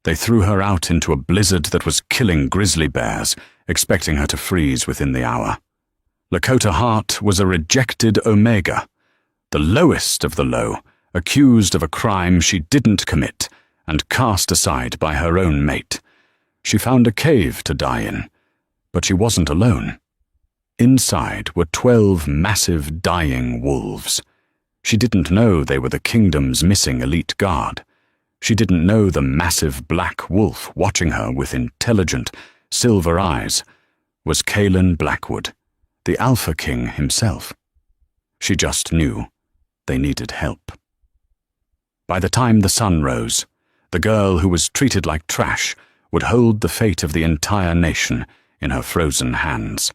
They threw her out into a blizzard that was killing grizzly bears, expecting her to freeze within the hour. Lakota Hart was a rejected Omega, the lowest of the low, accused of a crime she didn't commit and cast aside by her own mate. She found a cave to die in, but she wasn't alone. Inside were 12 massive dying wolves. She didn't know they were the kingdom's missing elite guard. She didn't know the massive black wolf watching her with intelligent, silver eyes was Kalen Blackwood, the Alpha King himself. She just knew they needed help. By the time the sun rose, the girl who was treated like trash would hold the fate of the entire nation in her frozen hands.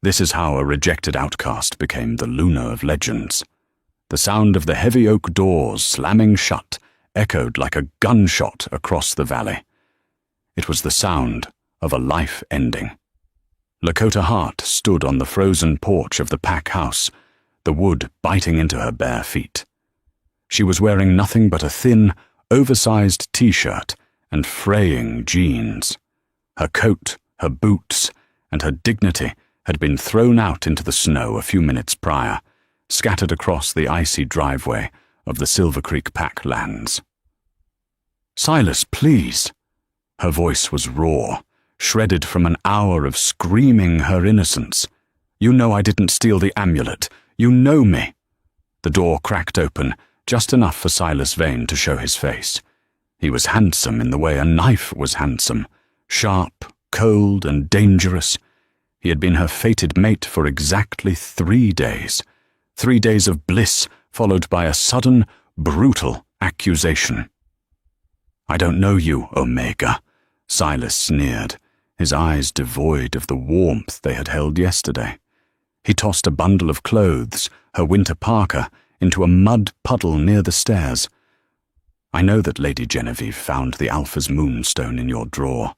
This is how a rejected outcast became the Luna of legends. The sound of the heavy oak doors slamming shut echoed like a gunshot across the valley. It was the sound of a life ending. Lakota Hart stood on the frozen porch of the pack house, the wood biting into her bare feet. She was wearing nothing but a thin, oversized t-shirt and fraying jeans. Her coat, her boots, and her dignity had been thrown out into the snow a few minutes prior, scattered across the icy driveway of the Silver Creek Pack lands. "Silas, please." Her voice was raw, shredded from an hour of screaming her innocence. "You know I didn't steal the amulet. You know me." The door cracked open, just enough for Silas Vane to show his face. He was handsome in the way a knife was handsome, sharp, cold, and dangerous. He had been her fated mate for exactly 3 days. 3 days of bliss, followed by a sudden, brutal accusation. "I don't know you, Omega," Silas sneered, his eyes devoid of the warmth they had held yesterday. He tossed a bundle of clothes, her winter parka, into a mud puddle near the stairs. "I know that Lady Genevieve found the Alpha's moonstone in your drawer.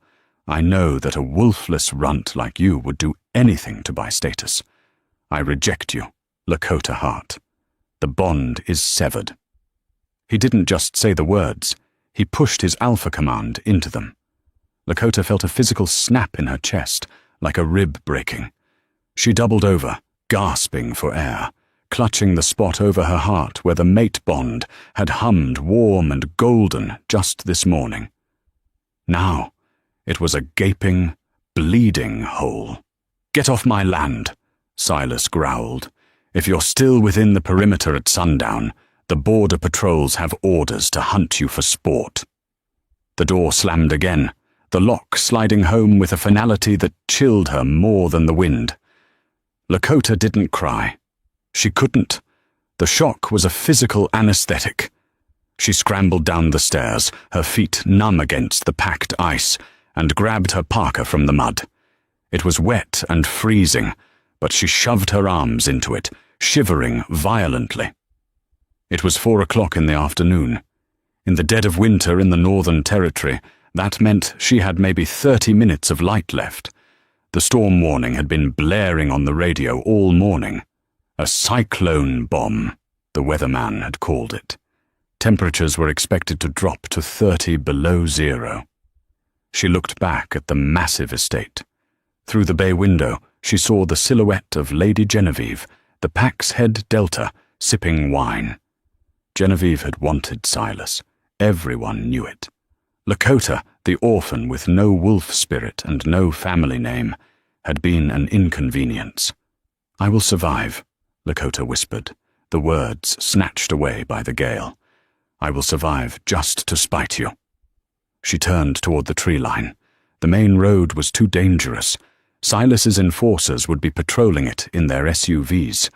I know that a wolfless runt like you would do anything to buy status. I reject you, Lakota Hart. The bond is severed." He didn't just say the words, he pushed his Alpha command into them. Lakota felt a physical snap in her chest, like a rib breaking. She doubled over, gasping for air, clutching the spot over her heart where the mate bond had hummed warm and golden just this morning. Now, it was a gaping, bleeding hole. "Get off my land," Silas growled. "If you're still within the perimeter at sundown, the border patrols have orders to hunt you for sport." The door slammed again, the lock sliding home with a finality that chilled her more than the wind. Lakota didn't cry. She couldn't. The shock was a physical anesthetic. She scrambled down the stairs, her feet numb against the packed ice, and grabbed her parka from the mud. It was wet and freezing, but she shoved her arms into it, shivering violently. It was 4 o'clock in the afternoon. In the dead of winter in the Northern Territory, that meant she had maybe 30 minutes of light left. The storm warning had been blaring on the radio all morning. A cyclone bomb, the weatherman had called it. Temperatures were expected to drop to 30 below zero. She looked back at the massive estate. Through the bay window, she saw the silhouette of Lady Genevieve, the Pack's head Delta, sipping wine. Genevieve had wanted Silas. Everyone knew it. Lakota, the orphan with no wolf spirit and no family name, had been an inconvenience. "I will survive," Lakota whispered, the words snatched away by the gale. "I will survive just to spite you." She turned toward the tree line. The main road was too dangerous. Silas's enforcers would be patrolling it in their SUVs.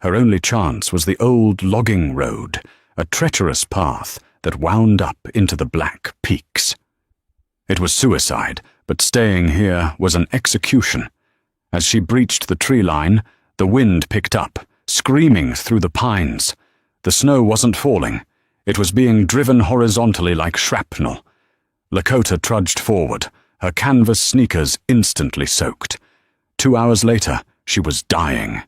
Her only chance was the old logging road, a treacherous path that wound up into the Black Peaks. It was suicide, but staying here was an execution. As she breached the tree line, the wind picked up, screaming through the pines. The snow wasn't falling. It was being driven horizontally like shrapnel. Lakota trudged forward, her canvas sneakers instantly soaked. 2 hours later, she was dying.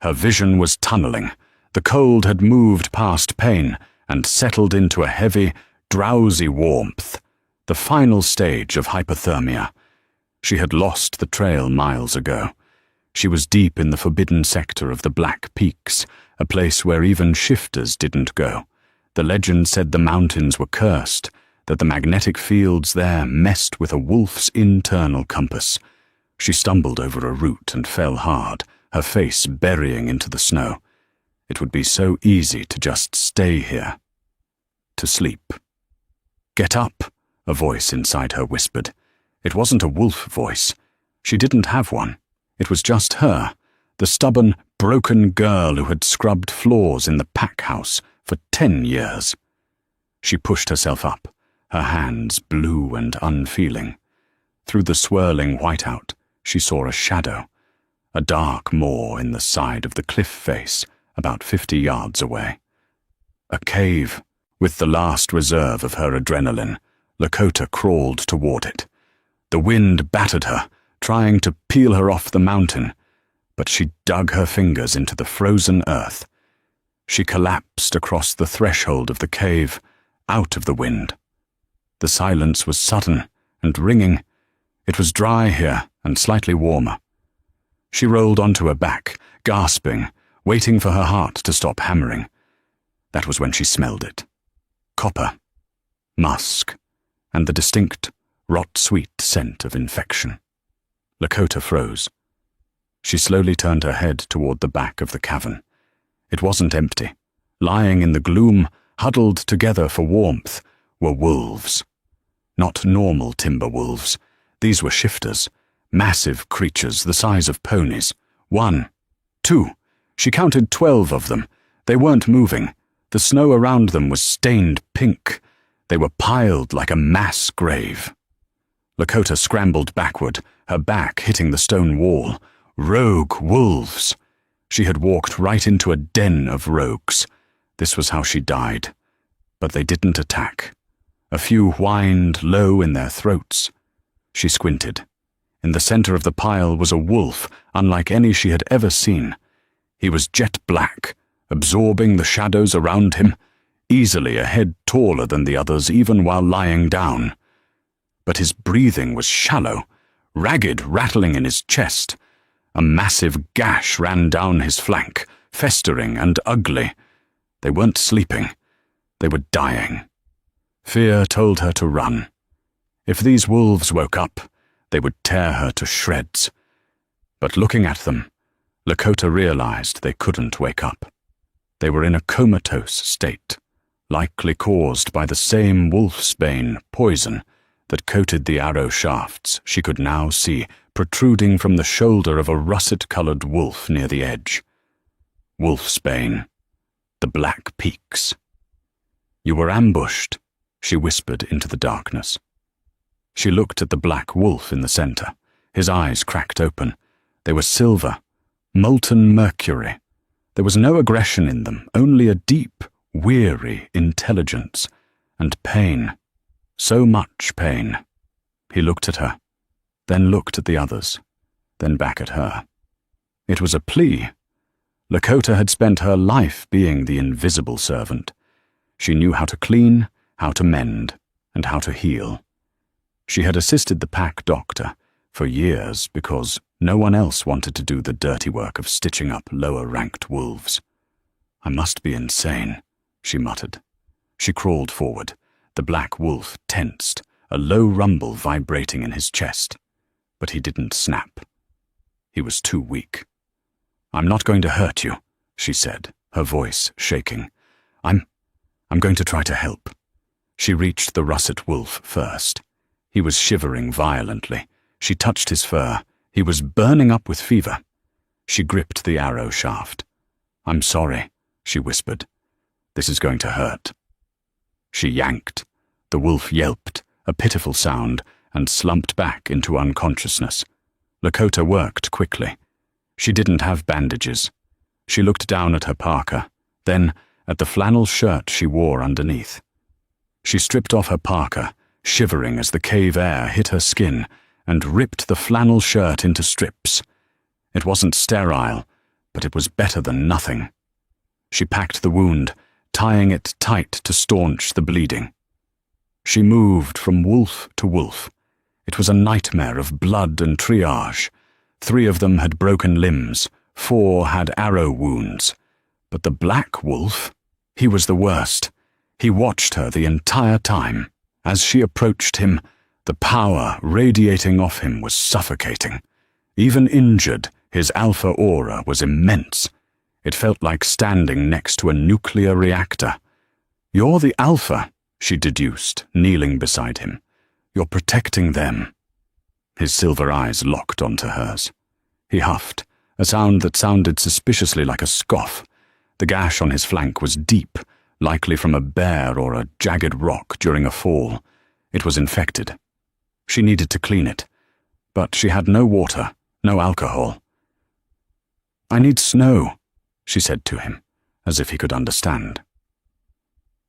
Her vision was tunneling. The cold had moved past pain and settled into a heavy, drowsy warmth. The final stage of hypothermia. She had lost the trail miles ago. She was deep in the forbidden sector of the Black Peaks, a place where even shifters didn't go. The legend said the mountains were cursed, that the magnetic fields there messed with a wolf's internal compass. She stumbled over a root and fell hard, her face burying into the snow. It would be so easy to just stay here. To sleep. "Get up," a voice inside her whispered. It wasn't a wolf voice. She didn't have one. It was just her, the stubborn, broken girl who had scrubbed floors in the pack house for 10 years. She pushed herself up, her hands blue and unfeeling. Through the swirling whiteout, she saw a shadow, a dark maw in the side of the cliff face, about 50 yards away. A cave. With the last reserve of her adrenaline, Lakota crawled toward it. The wind battered her, trying to peel her off the mountain, but she dug her fingers into the frozen earth. She collapsed across the threshold of the cave, out of the wind. The silence was sudden and ringing. It was dry here and slightly warmer. She rolled onto her back, gasping, waiting for her heart to stop hammering. That was when she smelled it. Copper, musk, and the distinct, rot-sweet scent of infection. Lakota froze. She slowly turned her head toward the back of the cavern. It wasn't empty. Lying in the gloom, huddled together for warmth, were wolves. Not normal timber wolves. These were shifters, massive creatures the size of ponies. 1, 2. She counted 12 of them. They weren't moving. The snow around them was stained pink. They were piled like a mass grave. Lakota scrambled backward, her back hitting the stone wall. Rogue wolves. She had walked right into a den of rogues. This was how she died. But they didn't attack. A few whined low in their throats. She squinted. In the center of the pile was a wolf, unlike any she had ever seen. He was jet black, absorbing the shadows around him, easily a head taller than the others even while lying down. But his breathing was shallow, ragged rattling in his chest. A massive gash ran down his flank, festering and ugly. They weren't sleeping. They were dying. Fear told her to run. If these wolves woke up, they would tear her to shreds. But looking at them, Lakota realized they couldn't wake up. They were in a comatose state, likely caused by the same wolfsbane poison that coated the arrow shafts she could now see protruding from the shoulder of a russet-colored wolf near the edge. Wolfsbane. The Black Peaks. "You were ambushed," she whispered into the darkness. She looked at the black wolf in the center, his eyes cracked open. They were silver, molten mercury. There was no aggression in them, only a deep, weary intelligence and pain. So much pain. He looked at her, then looked at the others, then back at her. It was a plea. Lakota had spent her life being the invisible servant. She knew how to clean, how to mend, and how to heal. She had assisted the pack doctor for years because no one else wanted to do the dirty work of stitching up lower-ranked wolves. "I must be insane," she muttered. She crawled forward. The black wolf tensed, a low rumble vibrating in his chest. But he didn't snap. He was too weak. "I'm not going to hurt you," she said, her voice shaking. I'm going to try to help." She reached the russet wolf first. He was shivering violently. She touched his fur. He was burning up with fever. She gripped the arrow shaft. "I'm sorry," she whispered. "This is going to hurt." She yanked. The wolf yelped, a pitiful sound, and slumped back into unconsciousness. Lakota worked quickly. She didn't have bandages. She looked down at her parka, then at the flannel shirt she wore underneath. She stripped off her parka, shivering as the cave air hit her skin, and ripped the flannel shirt into strips. It wasn't sterile, but it was better than nothing. She packed the wound, tying it tight to staunch the bleeding. She moved from wolf to wolf. It was a nightmare of blood and triage. 3 of them had broken limbs, 4 had arrow wounds. But the black wolf, he was the worst. He watched her the entire time. As she approached him, the power radiating off him was suffocating. Even injured, his alpha aura was immense. It felt like standing next to a nuclear reactor. "You're the alpha," she deduced, kneeling beside him. "You're protecting them." His silver eyes locked onto hers. He huffed, a sound that sounded suspiciously like a scoff. The gash on his flank was deep, likely from a bear or a jagged rock during a fall. It was infected. She needed to clean it, but she had no water, no alcohol. "I need snow," she said to him, as if he could understand.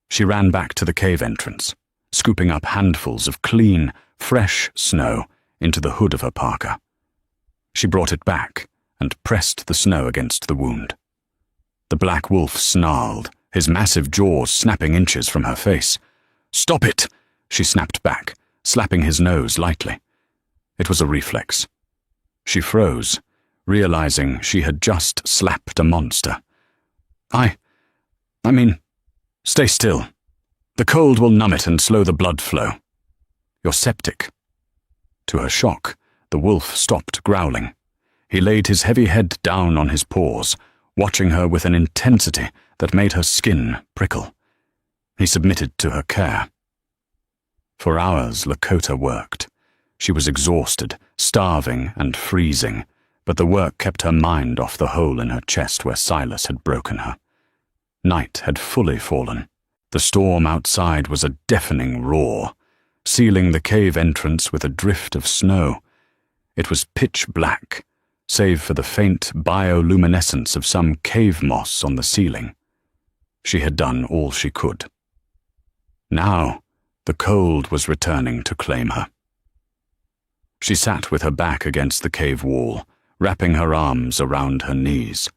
She ran back to the cave entrance, scooping up handfuls of clean, fresh snow into the hood of her parka. She brought it back and pressed the snow against the wound. The black wolf snarled, his massive jaws snapping inches from her face. "Stop it!" she snapped back, slapping his nose lightly. It was a reflex. She froze, realizing she had just slapped a monster. I mean, stay still. The cold will numb it and slow the blood flow. You're septic." To her shock, the wolf stopped growling. He laid his heavy head down on his paws, watching her with an intensity that made her skin prickle. He submitted to her care. For hours, Lakota worked. She was exhausted, starving and freezing, but the work kept her mind off the hole in her chest where Silas had broken her. Night had fully fallen. The storm outside was a deafening roar, sealing the cave entrance with a drift of snow. It was pitch black, save for the faint bioluminescence of some cave moss on the ceiling. She had done all she could. Now, the cold was returning to claim her. She sat with her back against the cave wall, wrapping her arms around her knees.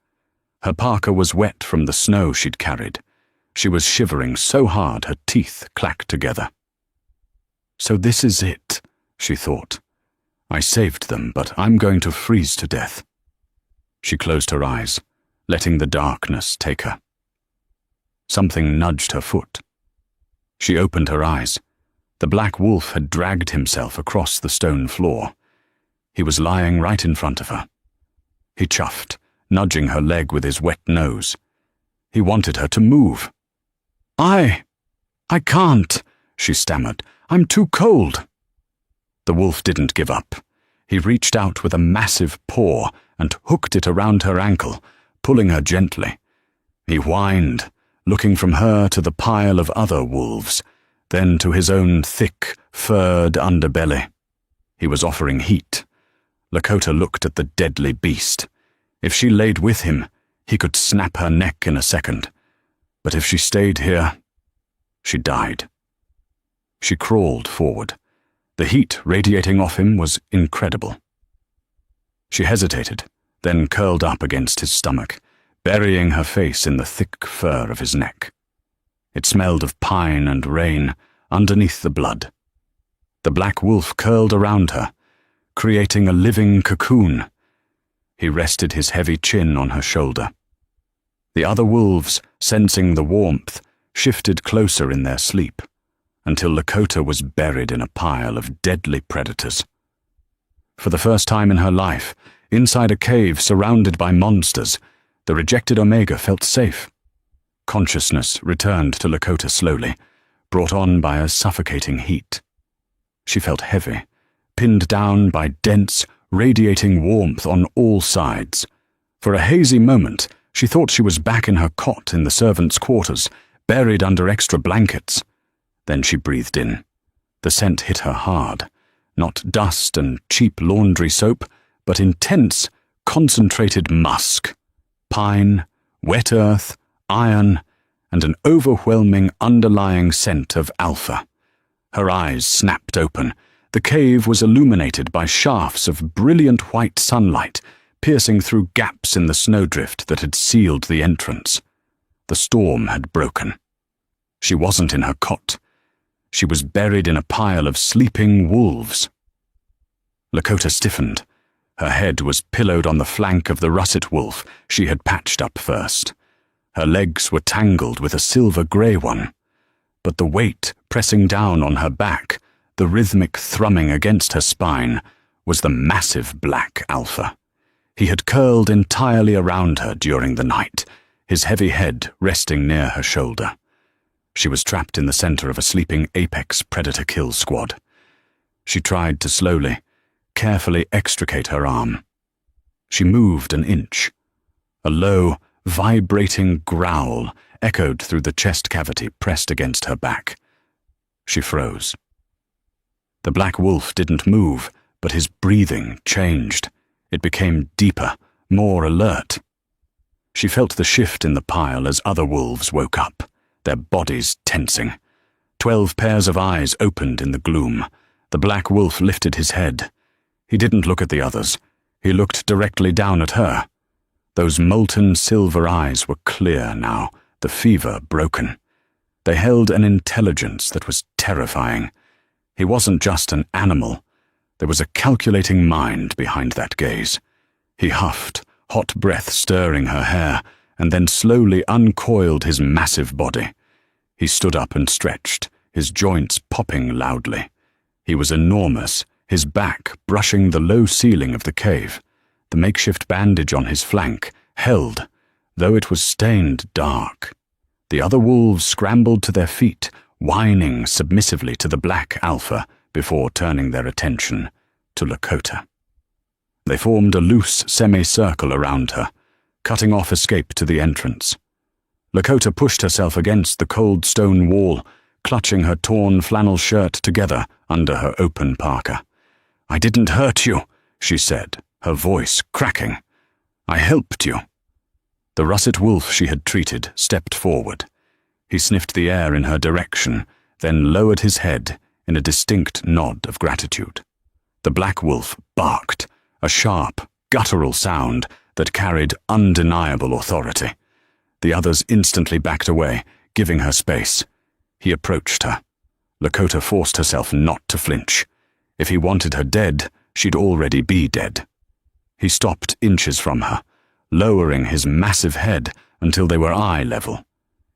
Her parka was wet from the snow she'd carried. She was shivering so hard her teeth clacked together. "So this is it," she thought. "I saved them, but I'm going to freeze to death." She closed her eyes, letting the darkness take her. Something nudged her foot. She opened her eyes. The black wolf had dragged himself across the stone floor. He was lying right in front of her. He chuffed, nudging her leg with his wet nose. He wanted her to move. I can't," she stammered. "I'm too cold." The wolf didn't give up. He reached out with a massive paw and hooked it around her ankle, pulling her gently. He whined, looking from her to the pile of other wolves, then to his own thick, furred underbelly. He was offering heat. Lakota looked at the deadly beast. If she laid with him, he could snap her neck in a second. But if she stayed here, she died. She crawled forward. The heat radiating off him was incredible. She hesitated, then curled up against his stomach, burying her face in the thick fur of his neck. It smelled of pine and rain underneath the blood. The black wolf curled around her, creating a living cocoon. He rested his heavy chin on her shoulder. The other wolves, sensing the warmth, shifted closer in their sleep, until Lakota was buried in a pile of deadly predators. For the first time in her life, inside a cave surrounded by monsters, the rejected Omega felt safe. Consciousness returned to Lakota slowly, brought on by a suffocating heat. She felt heavy, pinned down by dense, radiating warmth on all sides. For a hazy moment, she thought she was back in her cot in the servants' quarters, buried under extra blankets. Then she breathed in. The scent hit her hard. Not dust and cheap laundry soap, but intense, concentrated musk. Pine, wet earth, iron, and an overwhelming underlying scent of alpha. Her eyes snapped open. The cave was illuminated by shafts of brilliant white sunlight, piercing through gaps in the snowdrift that had sealed the entrance. The storm had broken. She wasn't in her cot. She was buried in a pile of sleeping wolves. Lakota stiffened. Her head was pillowed on the flank of the russet wolf she had patched up first. Her legs were tangled with a silver-grey one. But the weight pressing down on her back, the rhythmic thrumming against her spine, was the massive black alpha. He had curled entirely around her during the night, his heavy head resting near her shoulder. She was trapped in the center of a sleeping apex predator kill squad. She tried to slowly, carefully extricate her arm. She moved an inch. A low, vibrating growl echoed through the chest cavity pressed against her back. She froze. The black wolf didn't move, but his breathing changed. It became deeper, more alert. She felt the shift in the pile as other wolves woke up, their bodies tensing. 12 pairs of eyes opened in the gloom. The black wolf lifted his head. He didn't look at the others. He looked directly down at her. Those molten silver eyes were clear now, the fever broken. They held an intelligence that was terrifying. He wasn't just an animal. There was a calculating mind behind that gaze. He huffed, hot breath stirring her hair, and then slowly uncoiled his massive body. He stood up and stretched, his joints popping loudly. He was enormous, his back brushing the low ceiling of the cave. The makeshift bandage on his flank held, though it was stained dark. The other wolves scrambled to their feet, whining submissively to the black alpha before turning their attention to Lakota. They formed a loose semicircle around her, cutting off escape to the entrance. Lakota pushed herself against the cold stone wall, clutching her torn flannel shirt together under her open parka. "I didn't hurt you," she said, her voice cracking. "I helped you." The russet wolf she had treated stepped forward. He sniffed the air in her direction, then lowered his head in a distinct nod of gratitude. The black wolf barked, a sharp, guttural sound that carried undeniable authority. The others instantly backed away, giving her space. He approached her. Lakota forced herself not to flinch. If he wanted her dead, she'd already be dead. He stopped inches from her, lowering his massive head until they were eye level.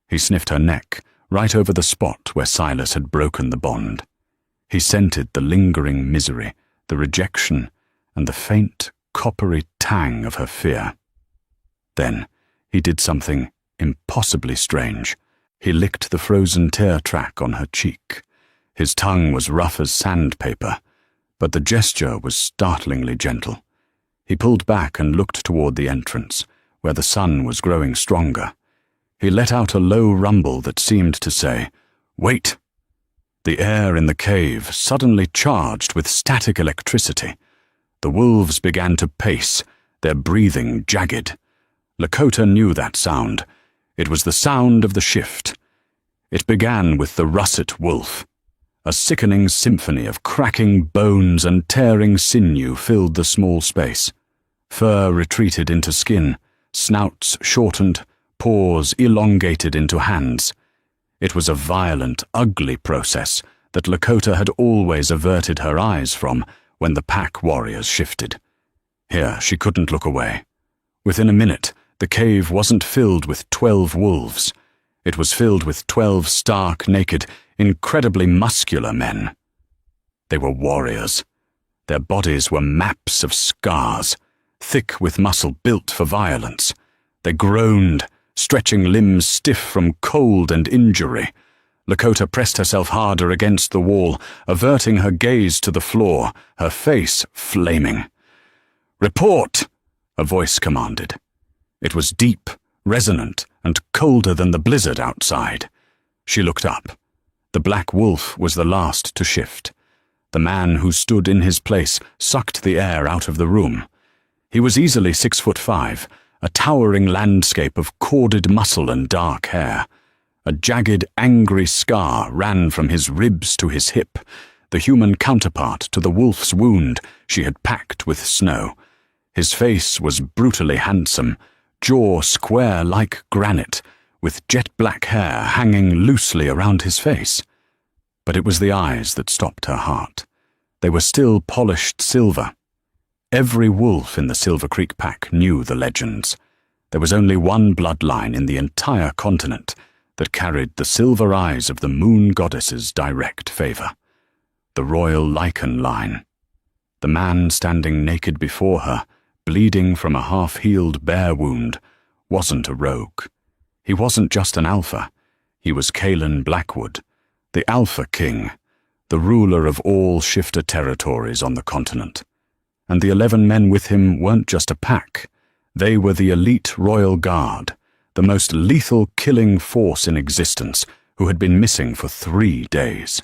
He sniffed her neck, right over the spot where Silas had broken the bond. He scented the lingering misery, the rejection, and the faint, coppery tang of her fear. Then he did something impossibly strange. He licked the frozen tear track on her cheek. His tongue was rough as sandpaper, but the gesture was startlingly gentle. He pulled back and looked toward the entrance, where the sun was growing stronger. He let out a low rumble that seemed to say, "Wait!" The air in the cave suddenly charged with static electricity. The wolves began to pace, their breathing jagged. Lakota knew that sound. It was the sound of the shift. It began with the russet wolf. A sickening symphony of cracking bones and tearing sinew filled the small space. Fur retreated into skin, snouts shortened, paws elongated into hands. It was a violent, ugly process that Lakota had always averted her eyes from when the pack warriors shifted. Here she couldn't look away. Within a minute, the cave wasn't filled with 12 wolves. It was filled with 12 stark, naked, incredibly muscular men. They were warriors. Their bodies were maps of scars, thick with muscle built for violence. They groaned, stretching limbs stiff from cold and injury. Lakota pressed herself harder against the wall, averting her gaze to the floor, her face flaming. "Report!" a voice commanded. It was deep, resonant, and colder than the blizzard outside. She looked up. The black wolf was the last to shift. The man who stood in his place sucked the air out of the room. He was easily 6'5", a towering landscape of corded muscle and dark hair. A jagged, angry scar ran from his ribs to his hip, the human counterpart to the wolf's wound she had packed with snow. His face was brutally handsome, jaw square like granite, with jet-black hair hanging loosely around his face. But it was the eyes that stopped her heart. They were still polished silver. Every wolf in the Silver Creek pack knew the legends. There was only one bloodline in the entire continent that carried the silver eyes of the moon goddess's direct favor. The royal lichen line. The man standing naked before her, bleeding from a half-healed bear wound, wasn't a rogue. He wasn't just an alpha. He was Calen Blackwood, the Alpha King, the ruler of all shifter territories on the continent. And the 11 men with him weren't just a pack. They were the elite royal guard, the most lethal killing force in existence, who had been missing for 3 days.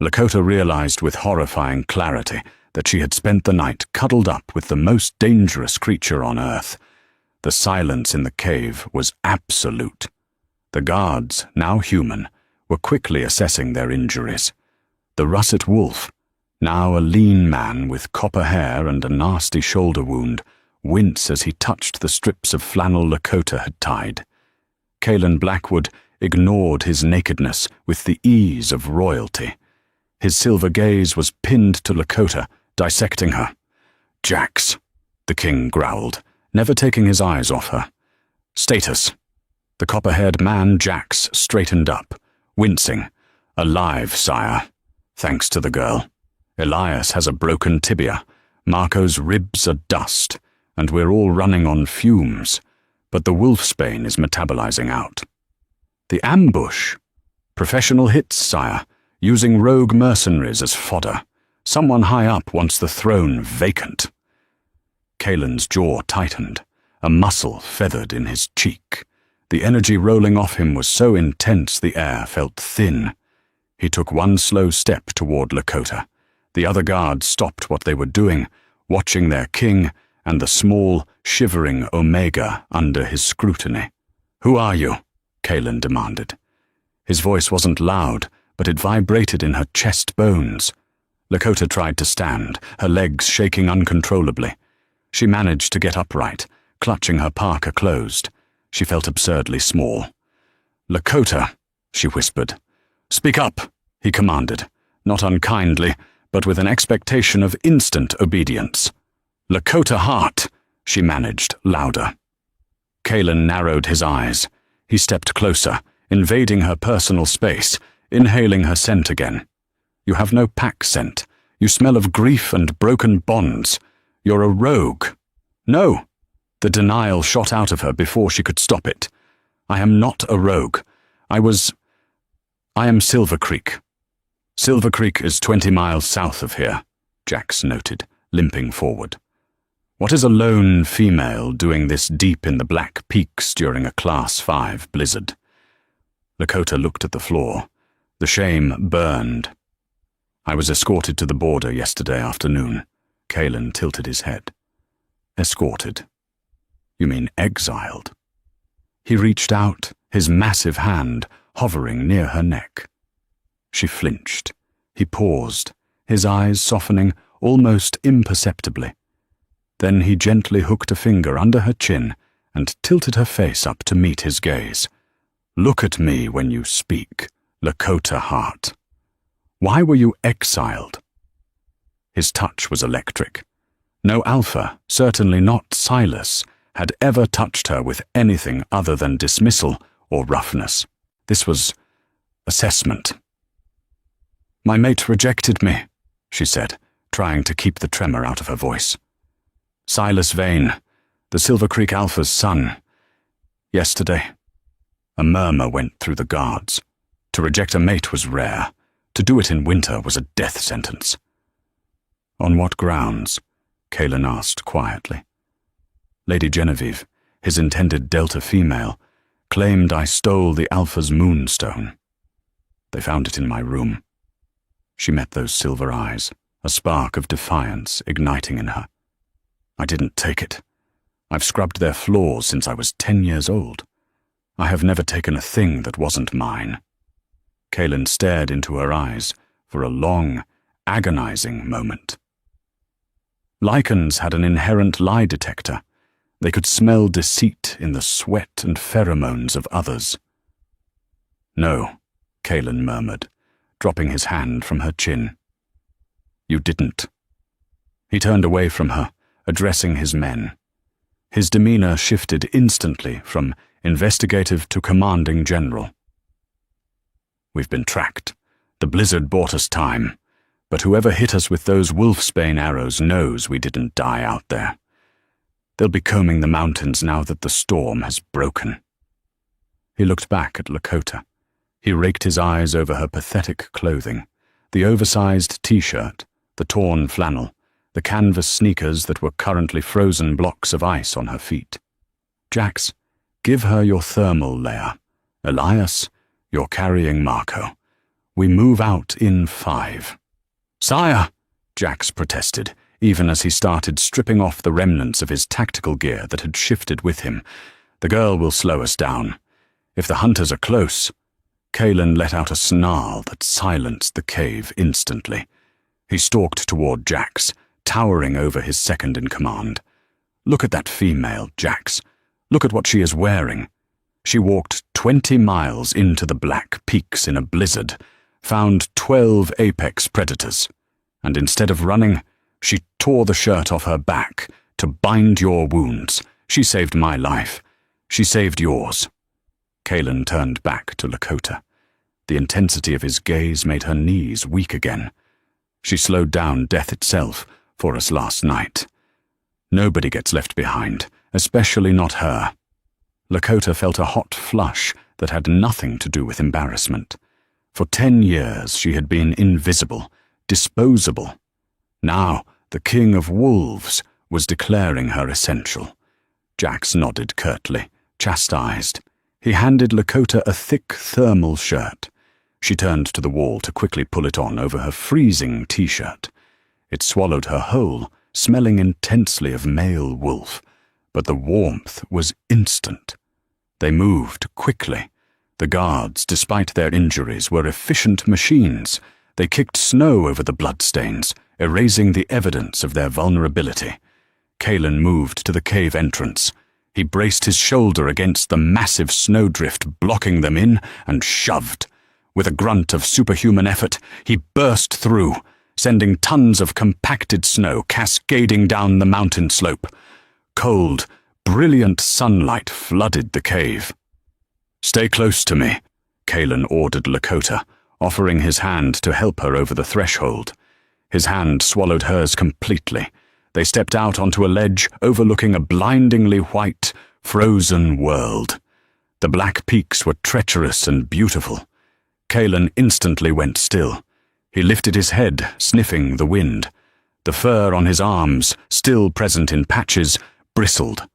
Lakota realized with horrifying clarity that she had spent the night cuddled up with the most dangerous creature on Earth. The silence in the cave was absolute. The guards, now human, were quickly assessing their injuries. The russet wolf, now a lean man with copper hair and a nasty shoulder wound, winced as he touched the strips of flannel Lakota had tied. Calen Blackwood ignored his nakedness with the ease of royalty. His silver gaze was pinned to Lakota, dissecting her. "Jax," the king growled, never taking his eyes off her. "Status." The copper-haired man, Jax, straightened up, wincing. "Alive, sire. Thanks to the girl. Elias has a broken tibia. Marco's ribs are dust, and we're all running on fumes, but the wolfsbane is metabolizing out." "The ambush?" "Professional hits, sire, using rogue mercenaries as fodder. Someone high up wants the throne vacant." Calen's jaw tightened, a muscle feathered in his cheek. The energy rolling off him was so intense the air felt thin. He took one slow step toward Lakota. The other guards stopped what they were doing, watching their king and the small, shivering Omega under his scrutiny. "Who are you?" Calen demanded. His voice wasn't loud, but it vibrated in her chest bones. Lakota tried to stand, her legs shaking uncontrollably. She managed to get upright, clutching her parka closed. She felt absurdly small. "Lakota," she whispered. "Speak up," he commanded, not unkindly, but with an expectation of instant obedience. "Lakota Hart," she managed, louder. Calen narrowed his eyes. He stepped closer, invading her personal space, inhaling her scent again. "You have no pack scent. You smell of grief and broken bonds. You're a rogue." "No." The denial shot out of her before she could stop it. "I am not a rogue. I am Silver Creek." "Silver Creek is 20 miles south of here," Jax noted, limping forward. "What is a lone female doing this deep in the Black Peaks during a Class 5 blizzard?" Lakota looked at the floor. The shame burned. "I was escorted to the border yesterday afternoon." Calen tilted his head. "Escorted? You mean exiled?" He reached out, his massive hand hovering near her neck. She flinched. He paused, his eyes softening almost imperceptibly. Then he gently hooked a finger under her chin and tilted her face up to meet his gaze. "Look at me when you speak, Lakota Hart. Why were you exiled?" His touch was electric. No alpha, certainly not Silas, had ever touched her with anything other than dismissal or roughness. This was assessment. "My mate rejected me," she said, trying to keep the tremor out of her voice. "Silas Vane, the Silver Creek Alpha's son. Yesterday." A murmur went through the guards. To reject a mate was rare. To do it in winter was a death sentence. "On what grounds?" Calen asked quietly. "Lady Genevieve, his intended Delta female, claimed I stole the Alpha's moonstone. They found it in my room." She met those silver eyes, a spark of defiance igniting in her. "I didn't take it. I've scrubbed their floors since I was 10 years old. I have never taken a thing that wasn't mine." Calen stared into her eyes for a long, agonizing moment. Lichens had an inherent lie detector. They could smell deceit in the sweat and pheromones of others. "No," Calen murmured, dropping his hand from her chin. "You didn't." He turned away from her, addressing his men. His demeanor shifted instantly from investigative to commanding general. "We've been tracked. The blizzard bought us time, but whoever hit us with those wolfsbane arrows knows we didn't die out there. They'll be combing the mountains now that the storm has broken." He looked back at Lakota. He raked his eyes over her pathetic clothing, the oversized t-shirt, the torn flannel, the canvas sneakers that were currently frozen blocks of ice on her feet. "Jax, give her your thermal layer. Elias, you're carrying Marco. We move out in 5. "Sire!" Jax protested, even as he started stripping off the remnants of his tactical gear that had shifted with him. "The girl will slow us down. If the hunters are close..." Kalen let out a snarl that silenced the cave instantly. He stalked toward Jax, towering over his second-in-command. "Look at that female, Jax. Look at what she is wearing." She walked 20 miles into the Black Peaks in a blizzard, found 12 apex predators, and instead of running, she tore the shirt off her back to bind your wounds. She saved my life. She saved yours. Kalen turned back to Lakota. The intensity of his gaze made her knees weak again. She slowed down death itself for us last night. Nobody gets left behind, especially not her. Lakota felt a hot flush that had nothing to do with embarrassment. For 10 years she had been invisible, disposable. Now the king of wolves was declaring her essential. Jax nodded curtly, chastised. He handed Lakota a thick thermal shirt. She turned to the wall to quickly pull it on over her freezing t-shirt. It swallowed her whole, smelling intensely of male wolf, but the warmth was instant. They moved quickly. The guards, despite their injuries, were efficient machines. They kicked snow over the bloodstains, erasing the evidence of their vulnerability. Kalen moved to the cave entrance. He braced his shoulder against the massive snowdrift blocking them in and shoved. With a grunt of superhuman effort, he burst through, sending tons of compacted snow cascading down the mountain slope. Cold, brilliant sunlight flooded the cave. "Stay close to me," Kalen ordered Lakota, offering his hand to help her over the threshold. His hand swallowed hers completely. They stepped out onto a ledge overlooking a blindingly white, frozen world. The Black Peaks were treacherous and beautiful. Kalen instantly went still. He lifted his head, sniffing the wind. The fur on his arms, still present in patches, bristled.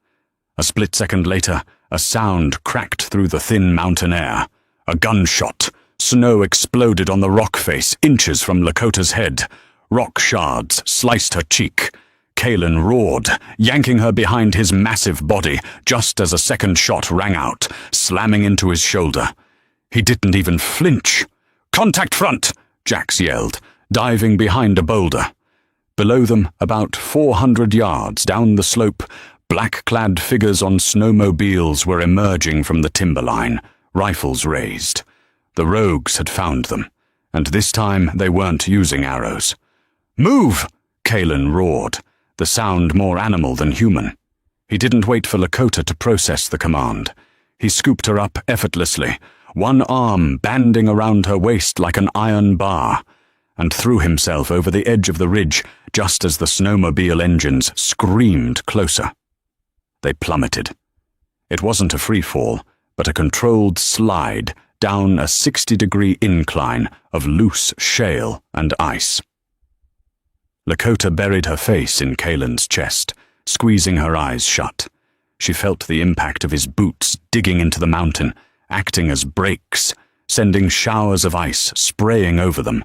A split second later, a sound cracked through the thin mountain air. A gunshot. Snow exploded on the rock face, inches from Lakota's head. Rock shards sliced her cheek. Kalen roared, yanking her behind his massive body, just as a second shot rang out, slamming into his shoulder. He didn't even flinch. "Contact front!" Jax yelled, diving behind a boulder. Below them, about 400 yards down the slope, black-clad figures on snowmobiles were emerging from the timberline, rifles raised. The rogues had found them, and this time they weren't using arrows. "Move!" Kalen roared, the sound more animal than human. He didn't wait for Lakota to process the command. He scooped her up effortlessly, one arm banding around her waist like an iron bar, and threw himself over the edge of the ridge just as the snowmobile engines screamed closer. They plummeted. It wasn't a free fall, but a controlled slide down a 60-degree incline of loose shale and ice. Lakota buried her face in Kalen's chest, squeezing her eyes shut. She felt the impact of his boots digging into the mountain, acting as brakes, sending showers of ice spraying over them.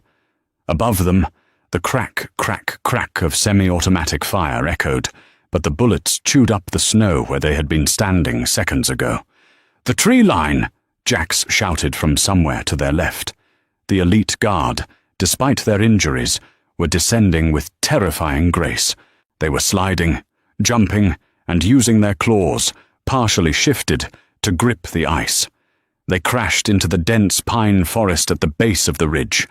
Above them, the crack, crack, crack of semi-automatic fire echoed, but the bullets chewed up the snow where they had been standing seconds ago. "The tree line!" Jax shouted from somewhere to their left. The elite guard, despite their injuries, were descending with terrifying grace. They were sliding, jumping, and using their claws, partially shifted, to grip the ice. They crashed into the dense pine forest at the base of the ridge.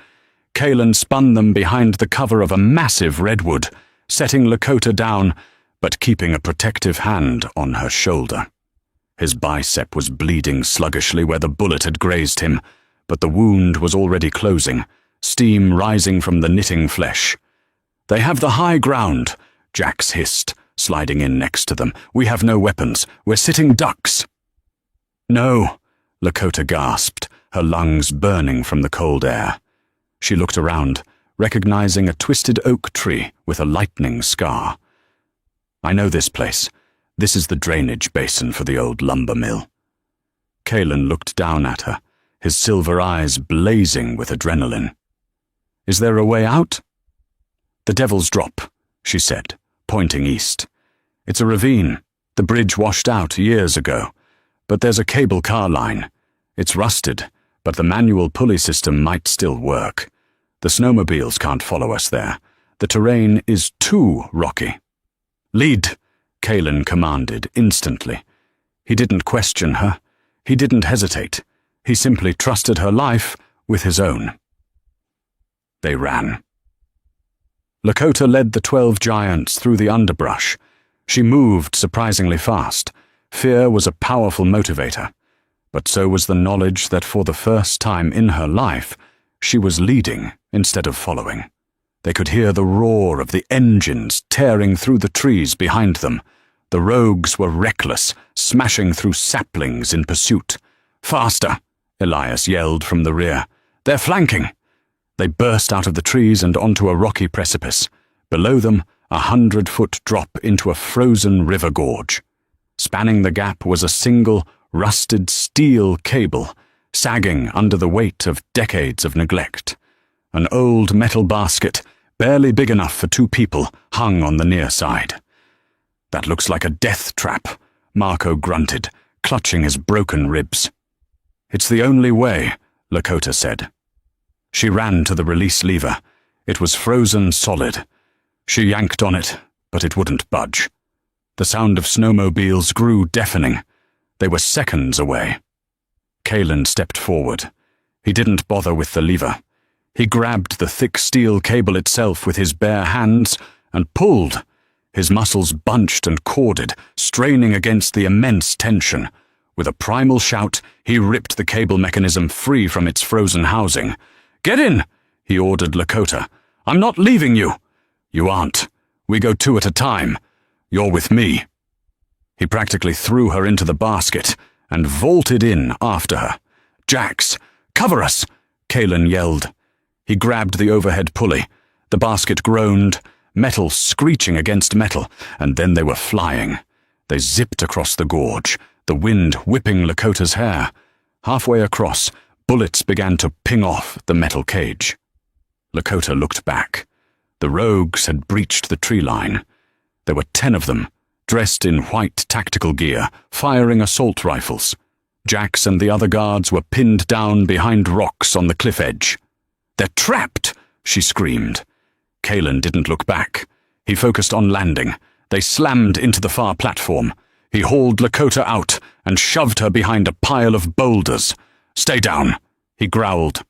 Kalen spun them behind the cover of a massive redwood, setting Lakota down, but keeping a protective hand on her shoulder. His bicep was bleeding sluggishly where the bullet had grazed him, but the wound was already closing, steam rising from the knitting flesh. "They have the high ground," Jax hissed, sliding in next to them. "We have no weapons. We're sitting ducks." "No," Lakota gasped, her lungs burning from the cold air. She looked around, recognizing a twisted oak tree with a lightning scar. "I know this place. This is the drainage basin for the old lumber mill." Kalen looked down at her, his silver eyes blazing with adrenaline. "Is there a way out?" "The Devil's Drop," she said, pointing east. "It's a ravine. The bridge washed out years ago. But there's a cable car line. It's rusted, but the manual pulley system might still work. The snowmobiles can't follow us there. The terrain is too rocky." "Lead," Kalen commanded instantly. He didn't question her. He didn't hesitate. He simply trusted her life with his own. They ran. Lakota led the 12 giants through the underbrush. She moved surprisingly fast. Fear was a powerful motivator, but so was the knowledge that for the first time in her life, she was leading instead of following. They could hear the roar of the engines tearing through the trees behind them. The rogues were reckless, smashing through saplings in pursuit. "Faster!" Elias yelled from the rear. "They're flanking!" They burst out of the trees and onto a rocky precipice. Below them, 100-foot drop into a frozen river gorge. Spanning the gap was a single, rusted steel cable, sagging under the weight of decades of neglect. An old metal basket, barely big enough for 2 people, hung on the near side. "That looks like a death trap," Marco grunted, clutching his broken ribs. "It's the only way," Lakota said. She ran to the release lever. It was frozen solid. She yanked on it, but it wouldn't budge. The sound of snowmobiles grew deafening. They were seconds away. Kalen stepped forward. He didn't bother with the lever. He grabbed the thick steel cable itself with his bare hands and pulled. His muscles bunched and corded, straining against the immense tension. With a primal shout, he ripped the cable mechanism free from its frozen housing. "Get in!" he ordered Lakota. "I'm not leaving you." "You aren't. We go 2 at a time. You're with me." He practically threw her into the basket and vaulted in after her. "Jax, cover us!" Kalen yelled. He grabbed the overhead pulley. The basket groaned, metal screeching against metal, and then they were flying. They zipped across the gorge, the wind whipping Lakota's hair. Halfway across, bullets began to ping off the metal cage. Lakota looked back. The rogues had breached the tree line. There were 10 of them, dressed in white tactical gear, firing assault rifles. Jax and the other guards were pinned down behind rocks on the cliff edge. "They're trapped!" she screamed. Kalen didn't look back. He focused on landing. They slammed into the far platform. He hauled Lakota out and shoved her behind a pile of boulders. "Stay down," he growled.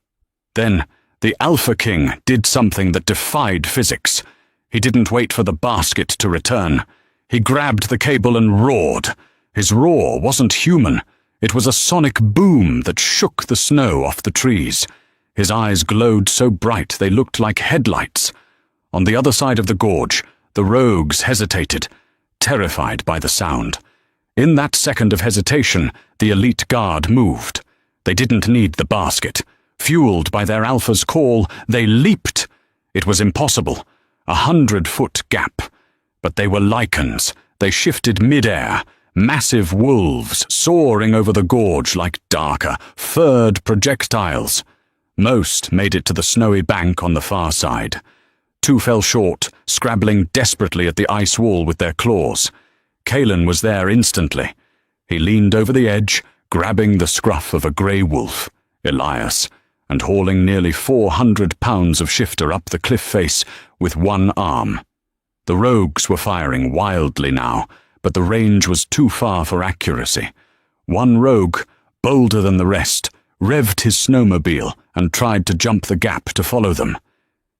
Then the Alpha King did something that defied physics. He didn't wait for the basket to return. He grabbed the cable and roared. His roar wasn't human. It was a sonic boom that shook the snow off the trees. His eyes glowed so bright they looked like headlights. On the other side of the gorge, the rogues hesitated, terrified by the sound. In that second of hesitation, the elite guard moved. They didn't need the basket. Fueled by their alpha's call, they leaped. It was impossible. 100-foot gap. But they were lichens. They shifted mid-air, massive wolves soaring over the gorge like darker, furred projectiles. Most made it to the snowy bank on the far side. 2 fell short, scrabbling desperately at the ice wall with their claws. Kalen was there instantly. He leaned over the edge, grabbing the scruff of a grey wolf, Elias, and hauling nearly 400 pounds of shifter up the cliff face with one arm. The rogues were firing wildly now, but the range was too far for accuracy. One rogue, bolder than the rest, revved his snowmobile, and tried to jump the gap to follow them.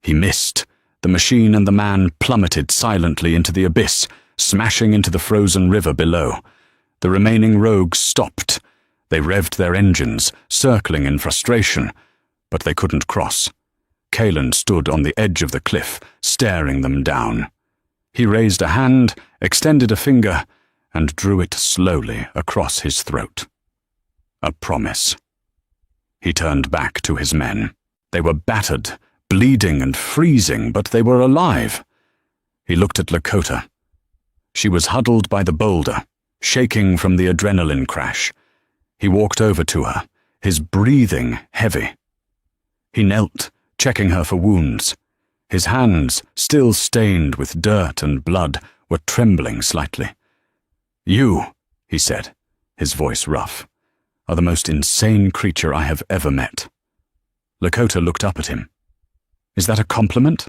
He missed. The machine and the man plummeted silently into the abyss, smashing into the frozen river below. The remaining rogues stopped. They revved their engines, circling in frustration, but they couldn't cross. Kalen stood on the edge of the cliff, staring them down. He raised a hand, extended a finger, and drew it slowly across his throat. A promise. He turned back to his men. They were battered, bleeding and freezing, but they were alive. He looked at Lakota. She was huddled by the boulder, shaking from the adrenaline crash. He walked over to her, his breathing heavy. He knelt, checking her for wounds. His hands, still stained with dirt and blood, were trembling slightly. "You," he said, his voice rough, "are the most insane creature I have ever met." Lakota looked up at him. "Is that a compliment?"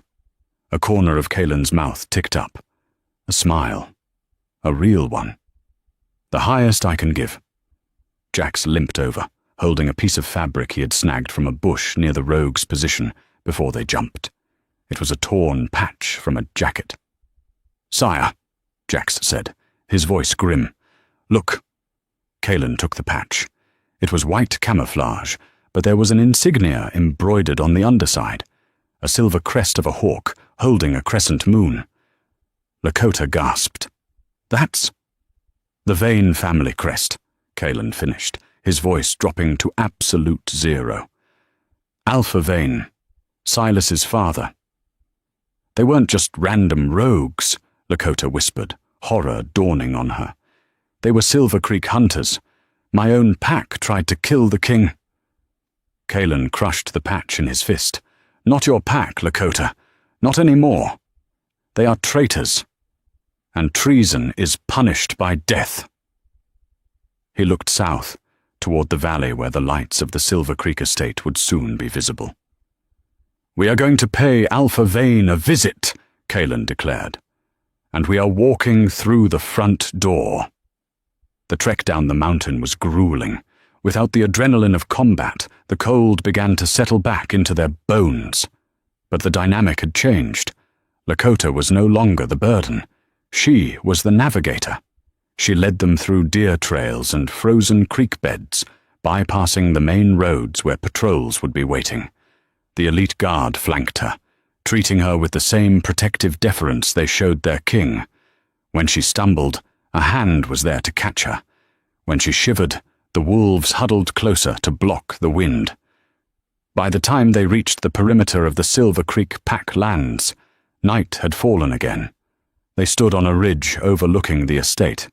A corner of Kalen's mouth ticked up. A smile. A real one. "The highest I can give." Jax limped over, holding a piece of fabric he had snagged from a bush near the rogue's position before they jumped. It was a torn patch from a jacket. "Sire," Jax said, his voice grim. "Look." Kalen took the patch. It was white camouflage, but there was an insignia embroidered on the underside, a silver crest of a hawk holding a crescent moon. Lakota gasped. "That's—" "The Vane family crest," Kalen finished, his voice dropping to absolute zero. "Alpha Vane, Silas's father." "They weren't just random rogues," Lakota whispered, horror dawning on her. "They were Silver Creek hunters. My own pack tried to kill the king." Kalen crushed the patch in his fist. "Not your pack, Lakota. Not anymore. They are traitors. And treason is punished by death." He looked south, toward the valley where the lights of the Silver Creek estate would soon be visible. "We are going to pay Alpha Vane a visit," Kalen declared. "And we are walking through the front door." The trek down the mountain was grueling. Without the adrenaline of combat, the cold began to settle back into their bones. But the dynamic had changed. Lakota was no longer the burden. She was the navigator. She led them through deer trails and frozen creek beds, bypassing the main roads where patrols would be waiting. The elite guard flanked her, treating her with the same protective deference they showed their king. When she stumbled, a hand was there to catch her. When she shivered, the wolves huddled closer to block the wind. By the time they reached the perimeter of the Silver Creek pack lands, night had fallen again. They stood on a ridge overlooking the estate.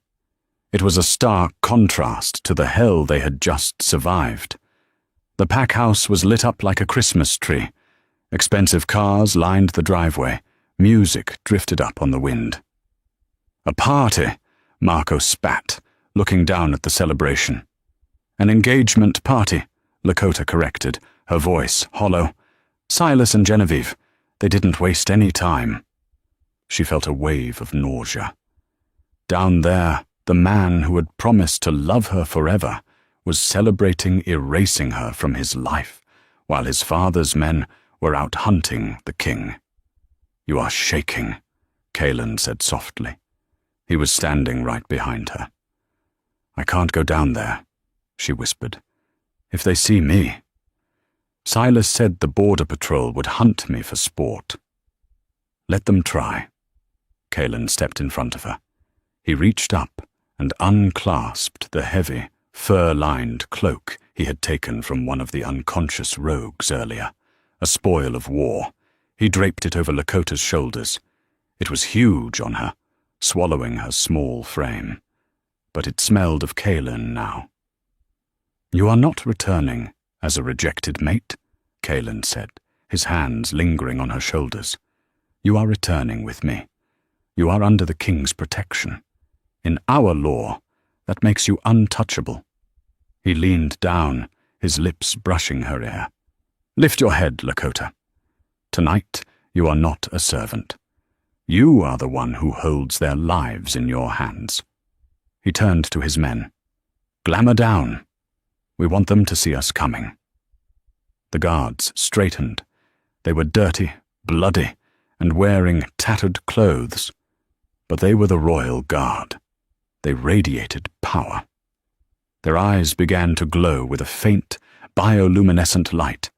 It was a stark contrast to the hell they had just survived. The pack house was lit up like a Christmas tree. Expensive cars lined the driveway. Music drifted up on the wind. "A party," Marco spat, looking down at the celebration. "An engagement party," Lakota corrected, her voice hollow. "Silas and Genevieve, they didn't waste any time." She felt a wave of nausea. Down there, the man who had promised to love her forever was celebrating erasing her from his life, while his father's men were out hunting the king. "You are shaking," Kalen said softly. He was standing right behind her. "I can't go down there," she whispered. "If they see me." "Silas said the border patrol would hunt me for sport." "Let them try." Kalen stepped in front of her. He reached up and unclasped the heavy, fur-lined cloak he had taken from one of the unconscious rogues earlier, a spoil of war. He draped it over Lakota's shoulders. It was huge on her, swallowing her small frame. But it smelled of Kalen now. "You are not returning as a rejected mate," Kalen said, his hands lingering on her shoulders. "You are returning with me. You are under the king's protection. In our law, that makes you untouchable." He leaned down, his lips brushing her ear. "Lift your head, Lakota. Tonight, you are not a servant. You are the one who holds their lives in your hands." He turned to his men. "Glamour down. We want them to see us coming." The guards straightened. They were dirty, bloody, and wearing tattered clothes. But they were the royal guard. They radiated power. Their eyes began to glow with a faint, bioluminescent light,